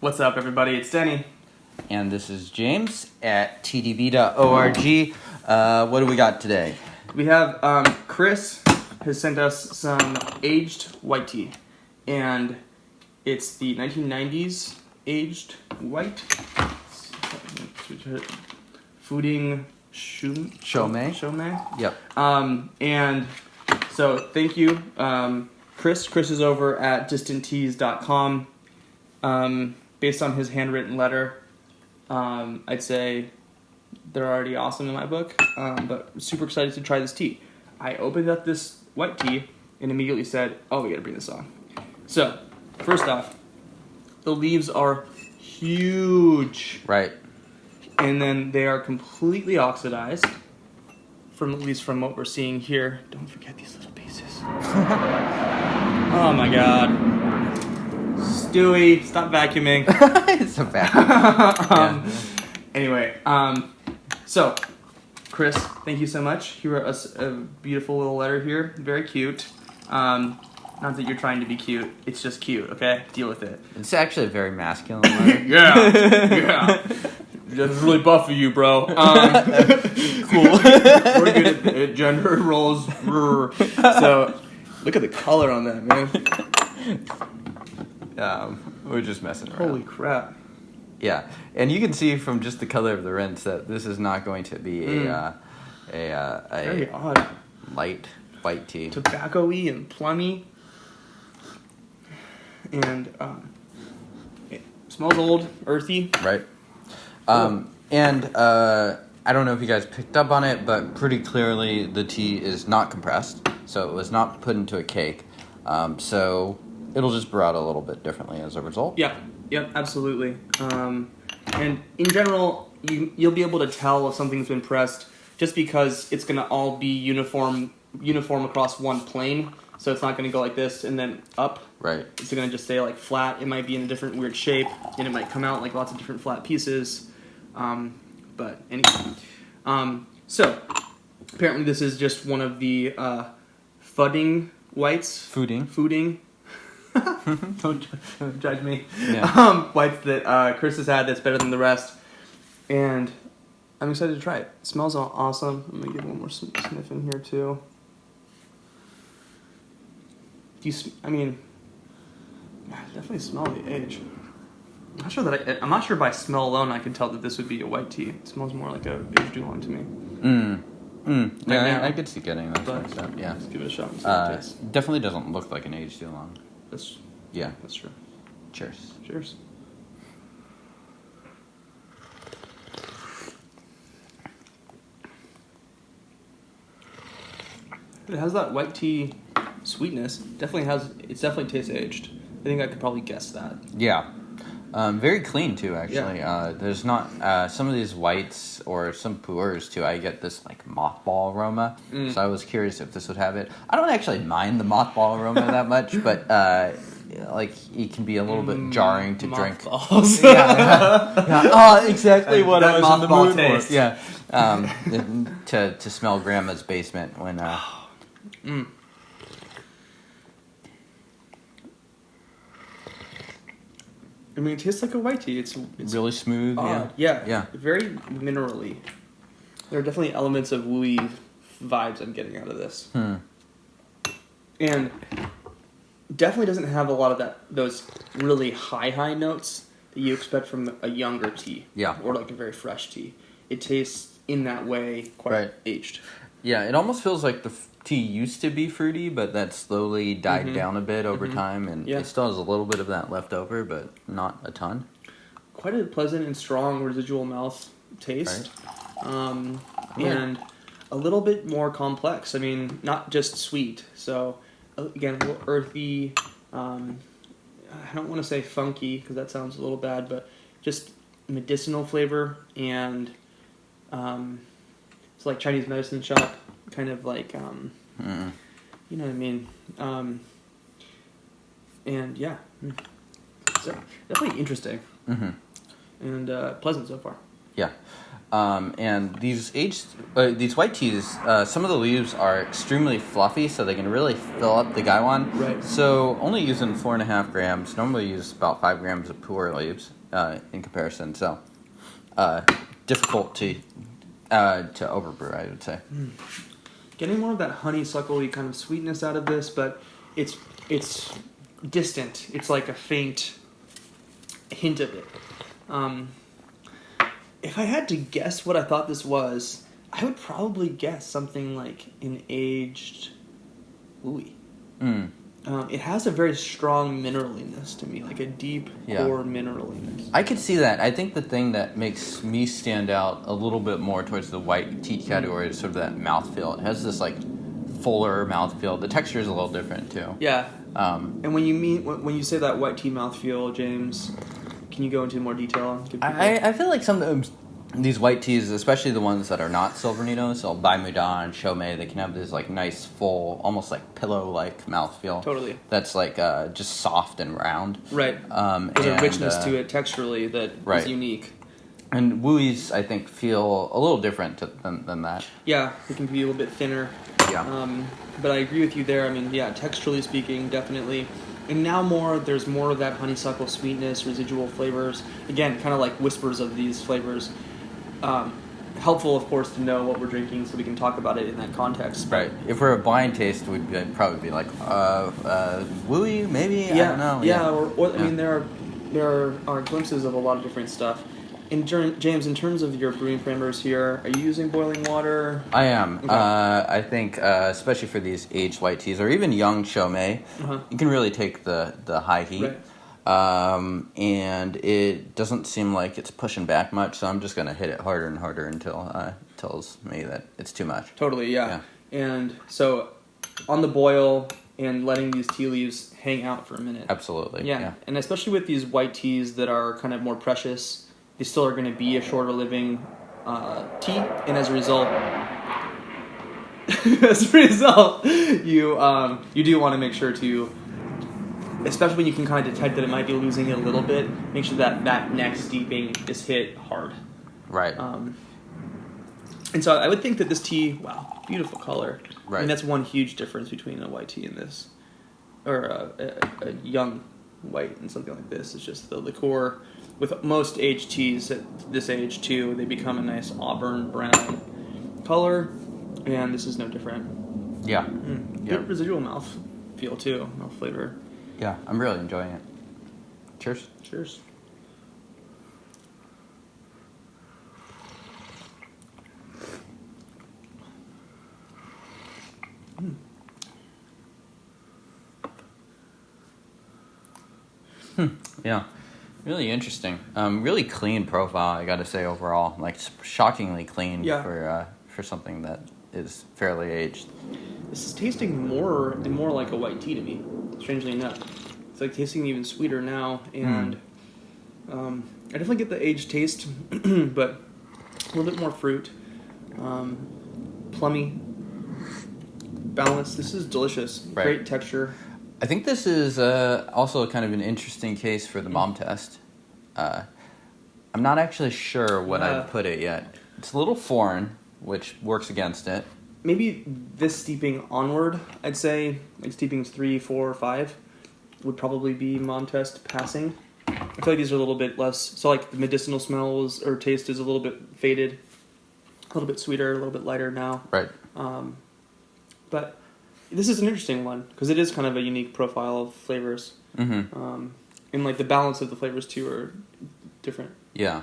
What's up, everybody? It's Denny. And this is James at TeaDB.org. What do we got today? We have Chris has sent us some aged white tea, and it's the 1990's aged white. Fooding Shoumei. Yep. And so thank you, Chris. Chris is over at distantteas.com. Based on his handwritten letter, I'd say they're already awesome in my book, but super excited to try this tea. I opened up this white tea and immediately said, oh, we gotta bring this on. So, first off, the leaves are huge. Right. And then they are completely oxidized, at least from what we're seeing here. Don't forget these little pieces. Oh my god. Stewie, stop vacuuming. It's a vacuum. Anyway, so, Chris, thank you so much. He wrote us a beautiful little letter here. Very cute. Not that you're trying to be cute. It's just cute, okay? Deal with it. It's actually a very masculine letter. Yeah. That's really buff of you, bro. Cool. We're good at gender roles. So, look at the color on that, man. We're just messing around. Holy crap. Yeah, and you can see from just the color of the rinse that this is not going to be a very odd light white tea. Tobacco-y and plummy. And it smells old, earthy. Right. And I don't know if you guys picked up on it, but pretty clearly the tea is not compressed, so it was not put into a cake. So it'll just brew out a little bit differently as a result. Yep, absolutely. And in general, you'll be able to tell if something's been pressed just because it's going to all be uniform across one plane. So it's not going to go like this and then up. Right. It's going to just stay like flat. It might be in a different weird shape, and it might come out like lots of different flat pieces. But anyway. So apparently this is just one of the fudding whites. Fooding. Don't judge me. Yeah. Whites that Chris has had that's better than the rest, and I'm excited to try it. It smells awesome. I'm gonna give one more sniff in here too. I definitely smell the age. I'm not sure by smell alone I can tell that this would be a white tea. It smells more like a aged oolong to me. Yeah, I could see getting that but kind of stuff. Yeah. Let's give it a shot and see what it tastes. Definitely doesn't look like an aged oolong. That's true. Cheers. Cheers. It has that white tea sweetness. It definitely tastes aged. I think I could probably guess that. Yeah. Very clean too, actually. Yeah. There's not some of these whites or some pours too. I get this like mothball aroma, so I was curious if this would have it. I don't actually mind the mothball aroma that much, but like it can be a little bit jarring to drink. Yeah. Oh, exactly what I was in the mood taste. For. Yeah. To smell Grandma's basement when. I mean, it tastes like a white tea. It's really smooth. Yeah. Very minerally. There are definitely elements of wooey vibes I'm getting out of this. And definitely doesn't have a lot of those really high notes that you expect from a younger tea. Yeah. Or like a very fresh tea. It tastes in that way quite aged. Yeah, it almost feels like the tea used to be fruity, but that slowly died down a bit over time, and it still has a little bit of that left over, but not a ton. Quite a pleasant and strong residual mouth taste, and a little bit more complex. I mean, not just sweet. So, again, a little earthy. I don't want to say funky because that sounds a little bad, but just medicinal flavor and it's like Chinese medicine shop, kind of like, you know what I mean? And yeah, so definitely interesting and pleasant so far. Yeah. And these white teas, some of the leaves are extremely fluffy, so they can really fill up the gaiwan. Right. So only using 4.5 grams. Normally use about 5 grams of pu'er leaves in comparison. So difficult to overbrew, I would say. Getting more of that honeysuckle-y kind of sweetness out of this, but it's distant. It's like a faint hint of it. If I had to guess what I thought this was, I would probably guess something like an aged Louis. It has a very strong mineraliness to me, like a deep core mineraliness. I could see that. I think the thing that makes me stand out a little bit more towards the white tea category is sort of that mouthfeel. It has this like fuller mouthfeel. The texture is a little different too. Yeah. And when you say that white tea mouthfeel, James, can you go into more detail? I feel like sometimes these white teas, especially the ones that are not Silvernitos, so Bai Mudan and Shoumei, they can have this like nice, full, almost like pillow-like mouthfeel. Totally. That's like just soft and round. Right. There's a richness to it texturally that is unique. And Wuis, I think, feel a little different than that. Yeah, it can be a little bit thinner. Yeah. But I agree with you there. I mean, yeah, texturally speaking, definitely. And now there's more of that honeysuckle sweetness, residual flavors. Again, kind of like whispers of these flavors. Helpful, of course, to know what we're drinking so we can talk about it in that context. Right. If we're a blind taste, we'd probably be like, Wooey, maybe? Yeah, I don't know. Yeah, or I mean, there are glimpses of a lot of different stuff. And James, in terms of your brewing parameters here, are you using boiling water? I am. Okay. I think, especially for these aged white teas, or even young Shoumei, you can really take the high heat. Right. And it doesn't seem like it's pushing back much, so I'm just going to hit it harder and harder until it tells me that it's too much. Totally, yeah. And so on the boil and letting these tea leaves hang out for a minute. Absolutely. Yeah. And especially with these white teas that are kind of more precious, they still are going to be a shorter living tea, and as a result, you do want to make sure to, especially when you can kind of detect that it might be losing it a little bit, make sure that next steeping is hit hard. Right. And so I would think that this tea, wow, beautiful color. Right. I mean, that's one huge difference between a white tea and this, or a young white and something like this. It's just the liqueur. With most aged teas at this age too, they become a nice auburn brown color, and this is no different. Yeah. Good residual mouth feel too, mouth flavor. Yeah, I'm really enjoying it. Cheers. Cheers. Yeah. Really interesting. Really clean profile, I gotta say, overall. Like, shockingly clean for something that is fairly aged. This is tasting more and more like a white tea to me, strangely enough. It's like tasting even sweeter now, and I definitely get the aged taste, but a little bit more fruit. Plummy, balanced. This is delicious. Right. Great texture. I think this is also kind of an interesting case for the mom test. I'm not actually sure what I'd put it yet. It's a little foreign, which works against it. Maybe this steeping onward, I'd say, like steepings 3, 4, 5, would probably be mom test passing. I feel like these are a little bit less, so like the medicinal smells or taste is a little bit faded, a little bit sweeter, a little bit lighter now. Right. But this is an interesting one because it is kind of a unique profile of flavors. Mm-hmm. And like the balance of the flavors too are different. Yeah.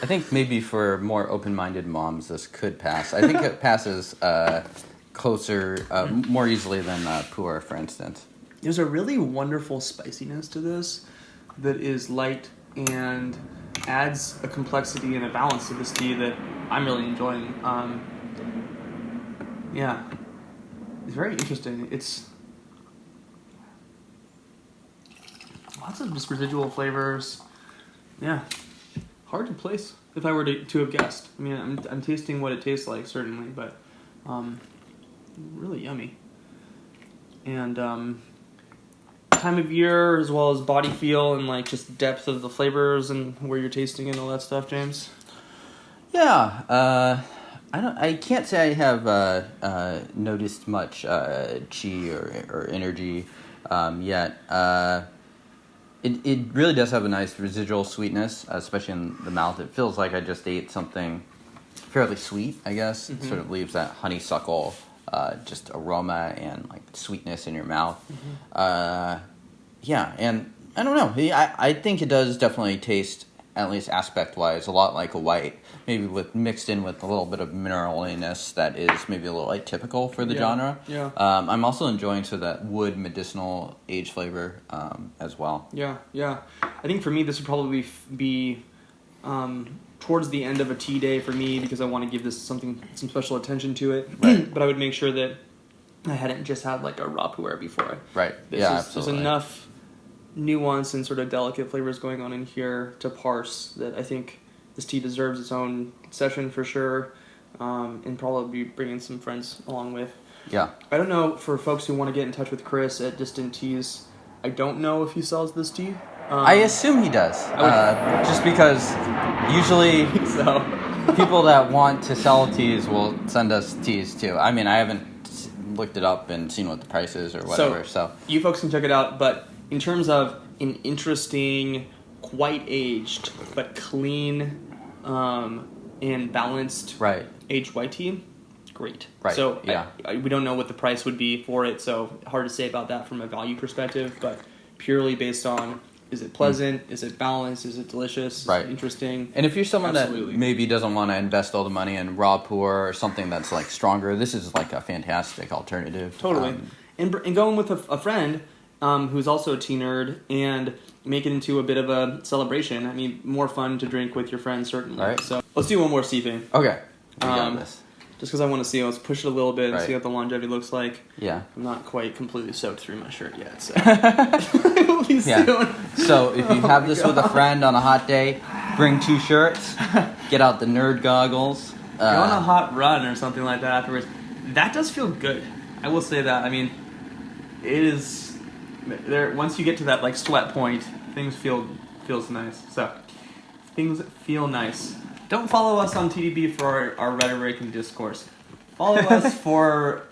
I think maybe for more open-minded moms, this could pass. I think it passes closer, more easily than pu'er, for instance. There's a really wonderful spiciness to this that is light and adds a complexity and a balance to this tea that I'm really enjoying. Yeah. It's very interesting. It's lots of just residual flavors. Yeah. Hard to place if I were to have guessed. I mean, I'm tasting what it tastes like, certainly, but really yummy. And time of year as well as body feel and like just depth of the flavors and where you're tasting and all that stuff, James? Yeah, I can't say I have noticed much chi or energy yet. It really does have a nice residual sweetness, especially in the mouth. It feels like I just ate something fairly sweet, I guess. It sort of leaves that honeysuckle just aroma and like sweetness in your mouth. Yeah, and I don't know. I think it does definitely taste, at least aspect-wise, a lot like a white, maybe mixed in with a little bit of mineraliness that is maybe a little atypical for the genre. Yeah. I'm also enjoying sort of that wood medicinal age flavor as well. Yeah. I think for me, this would probably be towards the end of a tea day for me because I want to give this some special attention to it. Right. But I would make sure that I hadn't just had like a raw pu'er before. Right. There's Absolutely. enough nuance and sort of delicate flavors going on in here to parse that I think this tea deserves its own session for sure, and probably bringing some friends along with. Yeah. I don't know, for folks who want to get in touch with Chris at Distant Teas, I don't know if he sells this tea. I assume he does, just because usually So people that want to sell teas will send us teas too. I mean, I haven't looked it up and seen what the price is or whatever. So you folks can check it out. But in terms of an interesting, quite aged but clean and balanced right. aged white tea, great. Right, So yeah. we don't know what the price would be for it, so hard to say about that from a value perspective. But purely based on, is it pleasant? Is it balanced? Is it delicious? Right. Is it interesting? And if you're someone Absolutely. that maybe doesn't want to invest all the money in raw pu'er or something that's like stronger, this is like a fantastic alternative. Totally. And going with a friend who's also a tea nerd and make it into a bit of a celebration. I mean, more fun to drink with your friends, certainly. Right. So let's do one more steeping. Okay. We got this. Just because I want to see, let's push it a little bit and Right. see what the longevity looks like. Yeah. I'm not quite completely soaked through my shirt yet, so. Yeah. So if you have this with a friend on a hot day, bring 2 shirts, get out the nerd goggles. Go on a hot run or something like that afterwards. That does feel good. I will say that. I mean, it is there. Once you get to that like sweat point, things feels nice. So things feel nice. Don't follow us on TeaDB for our rhetoric and discourse. Follow us for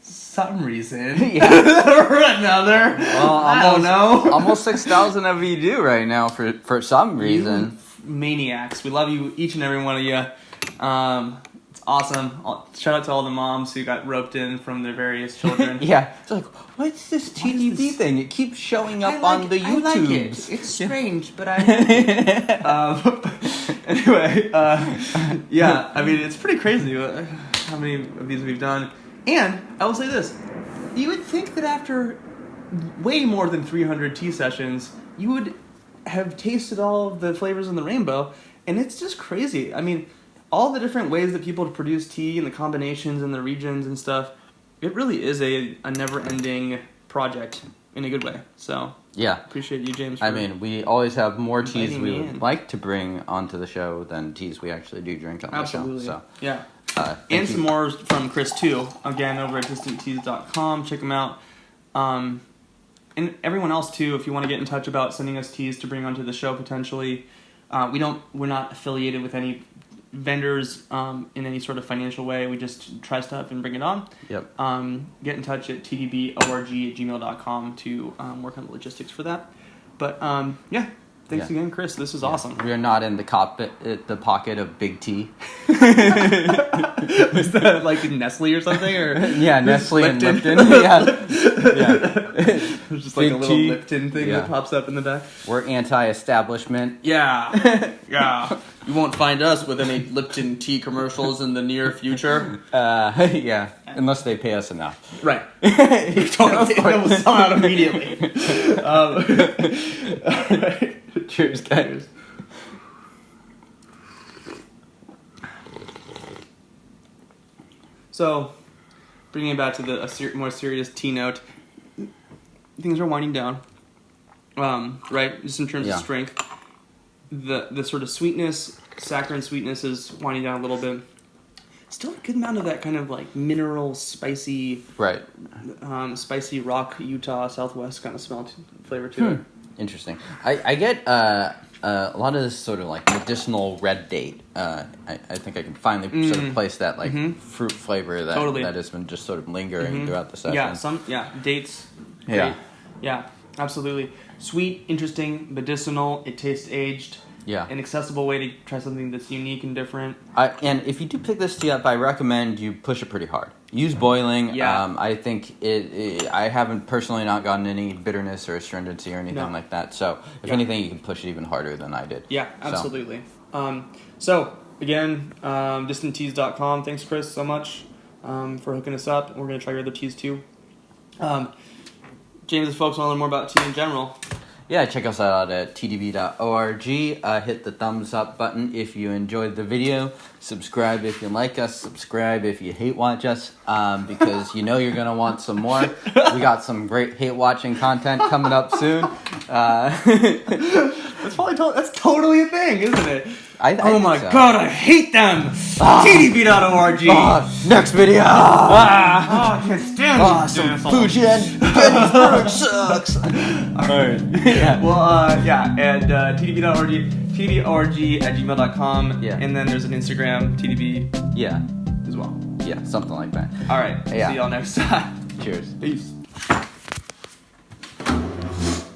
some reason. Yeah. Or another. Well, I don't know. Almost 6,000 of you do right now for some reason. You maniacs. We love you, each and every one of you. It's awesome. Shout out to all the moms who got roped in from their various children. Yeah. It's like, what's this TeaDB thing? It keeps showing up on the YouTubes. I like it. It's strange, but I... Anyway, yeah, I mean, it's pretty crazy how many of these we've done. And I will say this. You would think that after way more than 300 tea sessions, you would have tasted all of the flavors in the rainbow, and it's just crazy. I mean, all the different ways that people produce tea and the combinations and the regions and stuff, it really is a never-ending project in a good way. So, Yeah. appreciate you, James. I mean, we always have more teas inviting we me would in. like to bring onto the show than teas we actually do drink on Absolutely. the show. Yeah. So, And some more from Chris, too. Again, over at distantteas.com. Check them out. And everyone else, too, if you want to get in touch about sending us teas to bring onto the show, potentially. We're not affiliated with any vendors in any sort of financial way. We just try stuff and bring it on. Yep. Get in touch at tdborg@gmail.com to work on the logistics for that. But, yeah. Thanks again, Chris. This is awesome. We are not in the pocket of Big T. Was that like Nestle or something? Or Yeah, Nestle and Lipton. There's just like Big a little T. Lipton thing that pops up in the back. We're anti-establishment. Yeah. Yeah. You won't find us with any Lipton tea commercials in the near future. Yeah, unless they pay us enough. Right. Totally. That will sell out immediately. All right. Cheers, guys. So, bringing it back to the more serious tea note, things are winding down. Right, just in terms of strength, the sort of sweetness, saccharine sweetness is winding down a little bit. Still a good amount of that kind of like mineral, spicy, spicy rock, Utah, Southwest kind of flavor to it. Interesting. I get a a lot of this sort of like medicinal red date. I think I can finally sort of place that like fruit flavor that has been just sort of lingering throughout the session. Dates. Yeah. Great. Yeah, absolutely. Sweet, interesting, medicinal. It tastes aged. Yeah. An accessible way to try something that's unique and different. And if you do pick this tea up, I recommend you push it pretty hard. Use boiling. Yeah. I think I haven't personally not gotten any bitterness or astringency or anything like that. So if anything, you can push it even harder than I did. Yeah, absolutely. So again, distantteas.com. Thanks, Chris, so much for hooking us up. We're going to try your other teas too. James, if folks want to learn more about tea in general. Yeah, check us out at TeaDB.org. Hit the thumbs up button if you enjoyed the video. Subscribe if you like us. Subscribe if you hate watch us, because you know you're going to want some more. We got some great hate watching content coming up soon. That's totally a thing, isn't it? Oh my God, I hate them! TeaDB.org! Next video! I can't stand some Fujian Gettysburg sucks! Alright. And TeaDB.org, TeaDB.org@gmail.com, and then there's an Instagram, TeaDB, as well. Yeah, something like that. Alright, see y'all next time. Cheers. Peace.